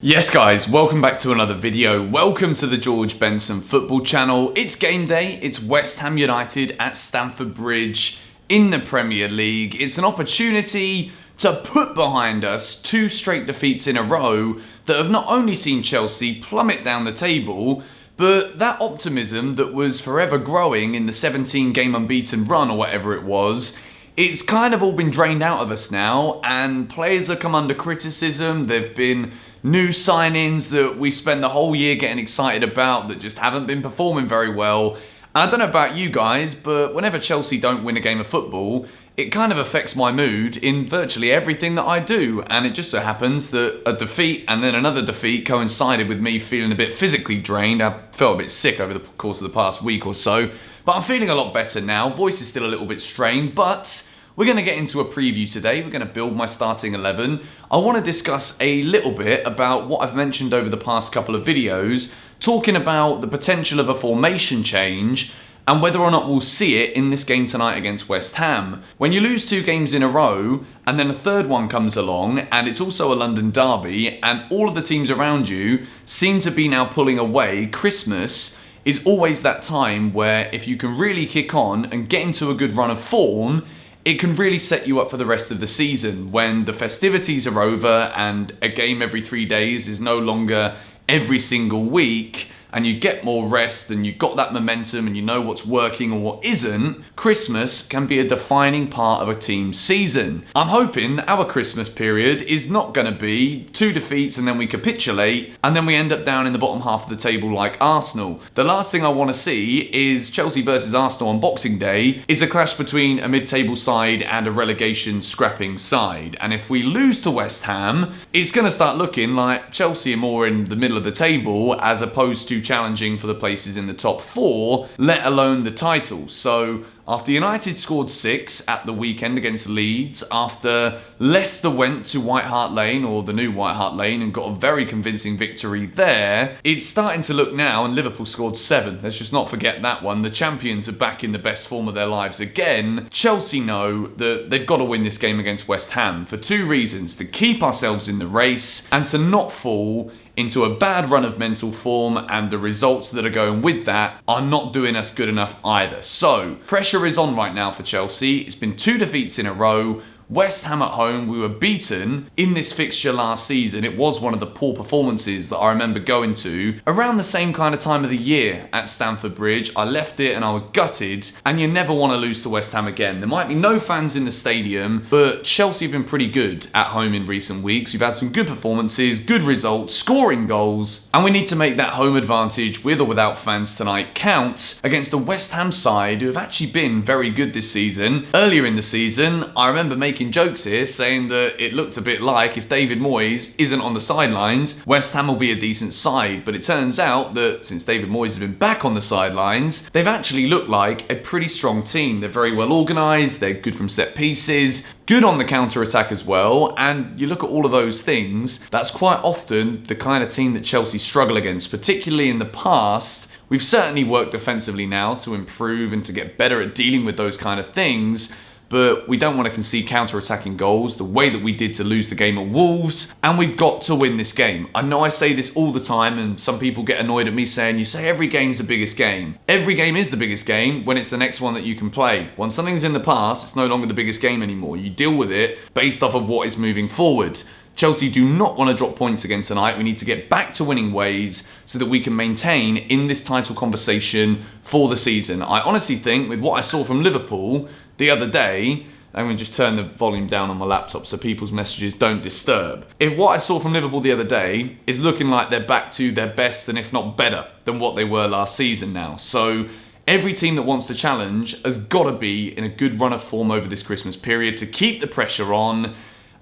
Yes guys, welcome back to another video. Welcome to the George Benson football channel. It's game day, it's West Ham United at Stamford Bridge in the Premier League. It's an opportunity to put behind us two straight defeats in a row that have not only seen Chelsea plummet down the table, but that optimism that was forever growing in the 17 game unbeaten run or whatever it was, it's kind of all been drained out of us now, and players have come under criticism. There've been new signings that we spent the whole year getting excited about that just haven't been performing very well. And I don't know about you guys, but whenever Chelsea don't win a game of football, it kind of affects my mood in virtually everything that I do. And it just so happens that a defeat and then another defeat coincided with me feeling a bit physically drained. I felt a bit sick over the course of the past week or so, but I'm feeling a lot better now. Voice is still a little bit strained, but we're going to get into a preview today. We're going to build my starting 11. I want to discuss a little bit about what I've mentioned over the past couple of videos, talking about the potential of a formation change and whether or not we'll see it in this game tonight against West Ham. When you lose two games in a row and then a third one comes along and it's also a London derby and all of the teams around you seem to be now pulling away, Christmas is always that time where if you can really kick on and get into a good run of form, it can really set you up for the rest of the season when the festivities are over and a game every 3 days is no longer every single week and you get more rest and you've got that momentum and you know what's working and what isn't. Christmas can be a defining part of a team's season. I'm hoping our Christmas period is not going to be two defeats and then we capitulate and then we end up down in the bottom half of the table like Arsenal. The last thing I want to see is Chelsea versus Arsenal on Boxing Day is a clash between a mid-table side and a relegation scrapping side. And if we lose to West Ham, it's going to start looking like Chelsea are more in the middle of the table as opposed to challenging for the places in the top four, let alone the title. So after United scored 6 at the weekend against Leeds, after Leicester went to White Hart Lane, or the new White Hart Lane, and got a very convincing victory there, it's starting to look now, and Liverpool scored 7. Let's just not forget that one. The champions are back in the best form of their lives again. Chelsea know that they've got to win this game against West Ham for two reasons: to keep ourselves in the race and to not fall into a bad run of mental form, and the results that are going with that are not doing us good enough either. So, pressure is on right now for Chelsea. It's been 2 defeats in a row. West Ham at home, we were beaten in this fixture last season. It was one of the poor performances that I remember going to around the same kind of time of the year at Stamford Bridge. I left it and I was gutted, and you never want to lose to West Ham again. There might be no fans in the stadium, but Chelsea have been pretty good at home in recent weeks. We've had some good performances, good results, scoring goals, and we need to make that home advantage with or without fans tonight count against the West Ham side who have actually been very good this season. Earlier in the season, I remember making jokes here saying that it looked a bit like if David Moyes isn't on the sidelines, West Ham will be a decent side. But it turns out that since David Moyes has been back on the sidelines, they've actually looked like a pretty strong team. They're very well organised, they're good from set pieces, good on the counter-attack as well, and you look at all of those things, that's quite often the kind of team that Chelsea struggle against, particularly in the past. We've certainly worked defensively now to improve and to get better at dealing with those kind of things, but we don't want to concede counter-attacking goals the way that we did to lose the game at Wolves, and we've got to win this game. I know I say this all the time, and some people get annoyed at me saying, you say every game's the biggest game. Every game is the biggest game when it's the next one that you can play. When something's in the past, it's no longer the biggest game anymore. You deal with it based off of what is moving forward. Chelsea do not want to drop points again tonight. We need to get back to winning ways so that we can maintain in this title conversation for the season. I honestly think with what I saw from Liverpool the other day, I'm going to just turn the volume down on my laptop so people's messages don't disturb. If what I saw from Liverpool the other day is looking like they're back to their best and if not better than what they were last season now. So every team that wants to challenge has got to be in a good run of form over this Christmas period to keep the pressure on.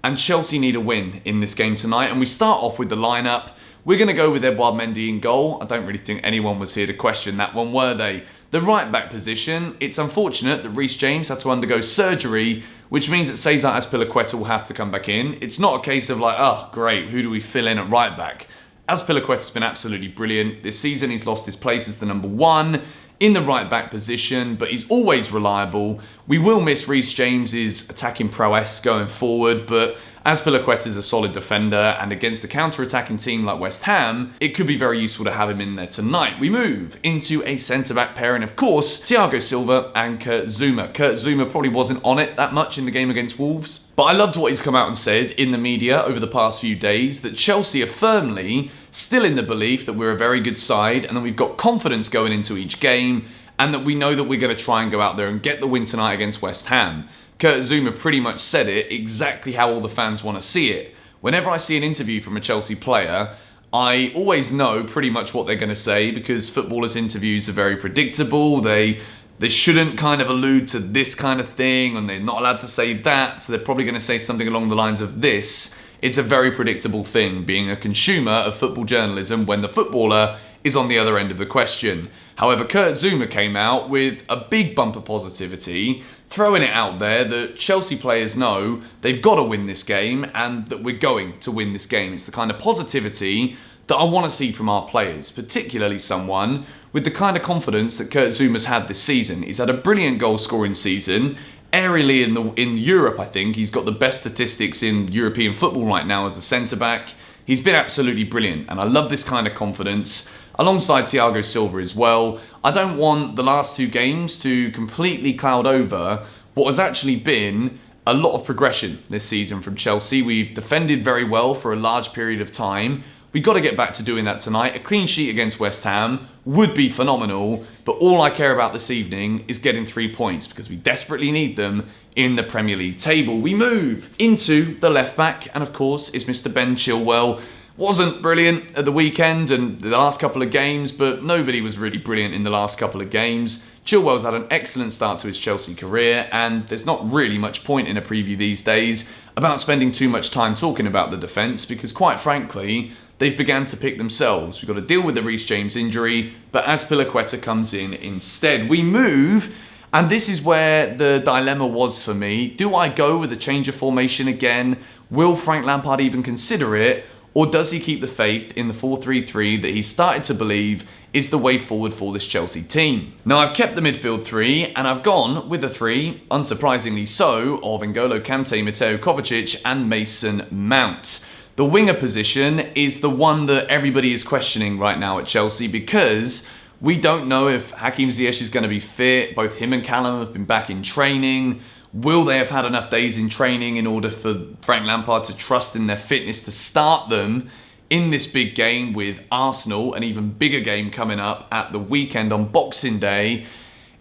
And Chelsea need a win in this game tonight. And we start off with the lineup. We're going to go with Edouard Mendy in goal. I don't really think anyone was here to question that one, were they? The right back position, it's unfortunate that Reece James had to undergo surgery, which means that Cesar Azpilicueta will have to come back in. It's not a case of like, oh great, who do we fill in at right back? Azpilicueta's been absolutely brilliant. This season he's lost his place as the number 1. in the right back position, but he's always reliable. We will miss Reece James's attacking prowess going forward, but Azpilicueta's a solid defender, and against a counter-attacking team like West Ham, it could be very useful to have him in there tonight. We move into a centre-back pairing, of course, Thiago Silva and Kurt Zouma. Kurt Zouma probably wasn't on it that much in the game against Wolves, but I loved what he's come out and said in the media over the past few days, that Chelsea are firmly still in the belief that we're a very good side and that we've got confidence going into each game, and that we know that we're going to try and go out there and get the win tonight against West Ham. Kurt Zouma pretty much said it exactly how all the fans want to see it. Whenever I see an interview from a Chelsea player, I always know pretty much what they're going to say, because footballers' interviews are very predictable. They shouldn't kind of allude to this kind of thing, and they're not allowed to say that, so they're probably going to say something along the lines of this. It's a very predictable thing, being a consumer of football journalism when the footballer is on the other end of the question. However, Kurt Zouma came out with a big bump of positivity, throwing it out there that Chelsea players know they've got to win this game and that we're going to win this game. It's the kind of positivity that I want to see from our players, particularly someone with the kind of confidence that Kurt Zouma's had this season. He's had a brilliant goal-scoring season. Aerially in Europe, I think, he's got the best statistics in European football right now as a centre-back. He's been absolutely brilliant, and I love this kind of confidence, alongside Thiago Silva as well. I don't want the last two games to completely cloud over what has actually been a lot of progression this season from Chelsea. We've defended very well for a large period of time. We've got to get back to doing that tonight. A clean sheet against West Ham would be phenomenal, but all I care about this evening is getting 3 points, because we desperately need them in the Premier League table. We move into the left back, and of course is Mr. Ben Chilwell. Wasn't brilliant at the weekend and the last couple of games, but nobody was really brilliant in the last couple of games. Chilwell's had an excellent start to his Chelsea career, and there's not really much point in a preview these days about spending too much time talking about the defence, because quite frankly, they've begun to pick themselves. We've got to deal with the Reece James injury, but Azpilicueta comes in instead. We move, and this is where the dilemma was for me. Do I go with a change of formation again? Will Frank Lampard even consider it? Or does he keep the faith in the 4-3-3 that he started to believe is the way forward for this Chelsea team? Now, I've kept the midfield three, and I've gone with a three, unsurprisingly so, of N'Golo Kante, Mateo Kovacic and Mason Mount. The winger position is the one that everybody is questioning right now at Chelsea, because we don't know if Hakim Ziyech is going to be fit. Both him and Callum have been back in training. Will they have had enough days in training in order for Frank Lampard to trust in their fitness to start them in this big game with Arsenal, an even bigger game coming up at the weekend on Boxing Day?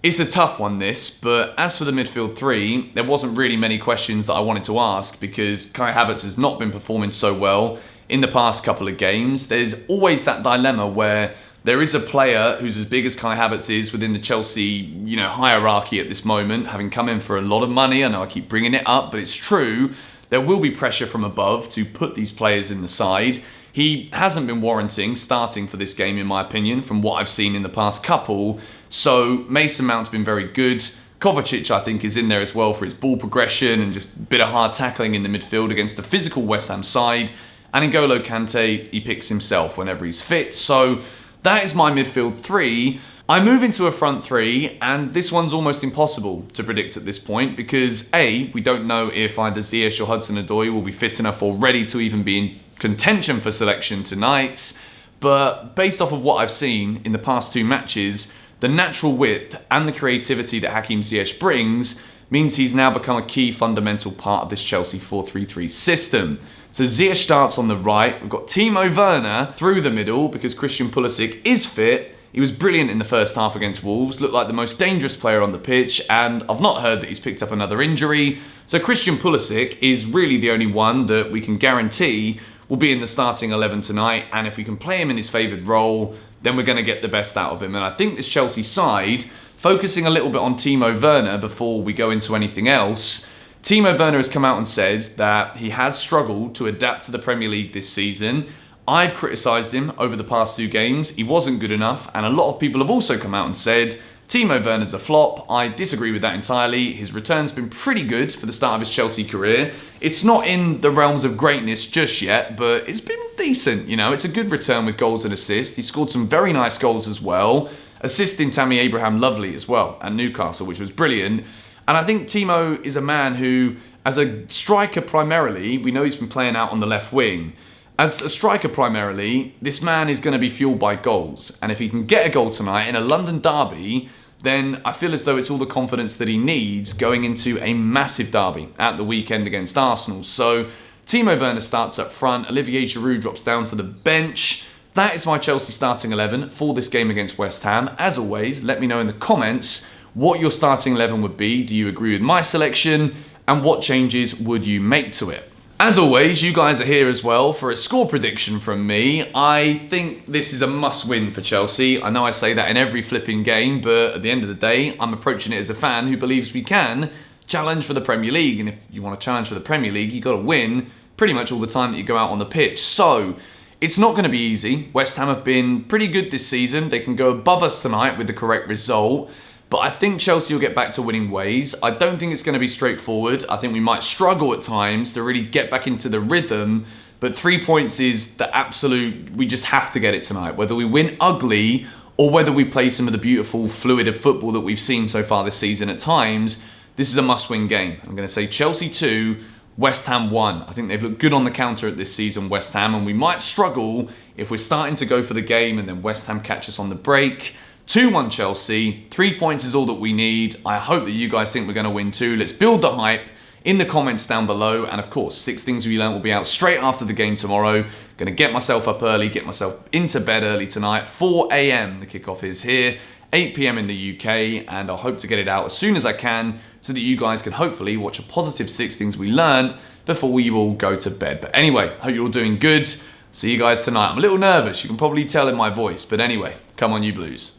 It's a tough one, this, but as for the midfield three, there wasn't really many questions that I wanted to ask, because Kai Havertz has not been performing so well in the past couple of games. There's always that dilemma where there is a player who's as big as Kai Havertz is within the Chelsea, hierarchy at this moment, having come in for a lot of money. I know I keep bringing it up, but it's true. There will be pressure from above to put these players in the side. He hasn't been warranting starting for this game, in my opinion, from what I've seen in the past couple. So Mason Mount's been very good. Kovacic, I think, is in there as well for his ball progression and just a bit of hard tackling in the midfield against the physical West Ham side. And N'Golo Kante, he picks himself whenever he's fit. So that is my midfield three. I move into a front three, and this one's almost impossible to predict at this point, because A, we don't know if either Ziyech or Hudson-Odoi will be fit enough or ready to even be in contention for selection tonight. But based off of what I've seen in the past two matches, the natural width and the creativity that Hakim Ziyech brings means he's now become a key fundamental part of this Chelsea 4-3-3 system. So Ziyech starts on the right. We've got Timo Werner through the middle because Christian Pulisic is fit. He was brilliant in the first half against Wolves, looked like the most dangerous player on the pitch, and I've not heard that he's picked up another injury. So Christian Pulisic is really the only one that we can guarantee will be in the starting 11 tonight, and if we can play him in his favoured role, then we're going to get the best out of him. And I think this Chelsea side, focusing a little bit on Timo Werner before we go into anything else, Timo Werner has come out and said that he has struggled to adapt to the Premier League this season. I've criticised him over the past two games. He wasn't good enough, and a lot of people have also come out and said Timo Werner's a flop. I disagree with that entirely. His return's been pretty good for the start of his Chelsea career. It's not in the realms of greatness just yet, but it's been decent. It's a good return with goals and assists. He scored some very nice goals as well, assisting Tammy Abraham lovely as well at Newcastle, which was brilliant. And I think Timo is a man who, as a striker primarily, we know he's been playing out on the left wing. As a striker primarily, this man is going to be fueled by goals. And if he can get a goal tonight in a London derby, then I feel as though it's all the confidence that he needs going into a massive derby at the weekend against Arsenal. So Timo Werner starts up front, Olivier Giroud drops down to the bench. That is my Chelsea starting 11 for this game against West Ham. As always, let me know in the comments what your starting 11 would be. Do you agree with my selection? And what changes would you make to it? As always, you guys are here as well for a score prediction from me. I think this is a must-win for Chelsea. I know I say that in every flipping game, but at the end of the day, I'm approaching it as a fan who believes we can challenge for the Premier League. And if you want to challenge for the Premier League, you've got to win pretty much all the time that you go out on the pitch. So it's not going to be easy. West Ham have been pretty good this season. They can go above us tonight with the correct result. But I think Chelsea will get back to winning ways. I don't think it's going to be straightforward. I think we might struggle at times to really get back into the rhythm. But 3 points is the absolute, we just have to get it tonight. Whether we win ugly or whether we play some of the beautiful, fluid football that we've seen so far this season at times, this is a must-win game. I'm going to say Chelsea 2, West Ham 1. I think they've looked good on the counter at this season, West Ham. And we might struggle if we're starting to go for the game and then West Ham catch us on the break. 2-1 Chelsea, 3 points is all that we need. I hope that you guys think we're going to win too. Let's build the hype in the comments down below. And of course, 6 Things We Learned will be out straight after the game tomorrow. Going to get myself up early, get myself into bed early tonight. 4 a.m. the kickoff is here, 8 p.m. in the UK. And I hope to get it out as soon as I can so that you guys can hopefully watch a positive 6 Things We Learned before you all go to bed. But anyway, hope you're all doing good. See you guys tonight. I'm a little nervous. You can probably tell in my voice. But anyway, come on you Blues.